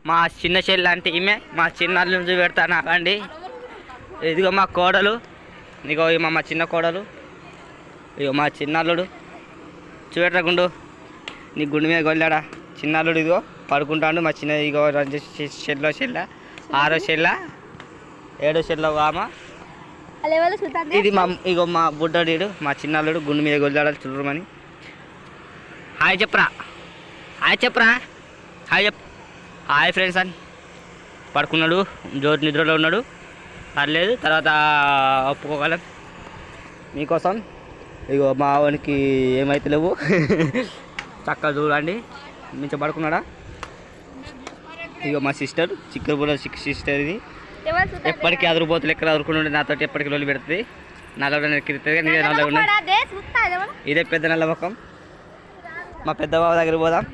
మా చిన్న చెల్లి లాంటి ఈమె మా చిన్నాళ్ళ నుంచి పెడతా నాకండి. ఇదిగో మా కోడలు, ఇదిగో మా చిన్న కోడలు, ఇగో మా చిన్నల్లుడు. చూపెట్టరా గుండు, నీ గుండు మీద గొల్లాడా చిన్నల్లుడు. ఇదిగో పడుకుంటాడు మా చిన్న. ఇగో చెల్లో చెల్ల, 6వ చెల్ల, 7వ చెల్ల ఆమె. ఇది ఇగో మా బుడ్డడీడు మా చిన్నల్లుడు గుండు మీద గొల్లాడాలి చూడమని. హాయ్ చెప్పరా, హాయ్ చెప్పరా, హాయ్ చెప్. హాయ్ ఫ్రెండ్స్ అని పడుకున్నాడు, జోరు నిద్రలో ఉన్నాడు. పర్లేదు, తర్వాత ఒప్పుకోగలం మీకోసం. ఇగో మా వానికి ఏమైతే లేవు చక్కగా చూడండి. మంచిగా పడుకున్నాడా. ఇగో మా సిస్టర్ చిక్కబుల సిస్టర్. ఇది ఎప్పటికీ అదురుపోతులు ఎక్కడ అదురుకుంటుండే నాతో ఎప్పటికీ రోజులు పెడుతుంది. నల్ల ఎక్కిస్తుంది, నల్ల ఉన్నది. ఇదే పెద్ద నల్ల ముఖం. మా పెద్ద బాబు దగ్గర పోదాం.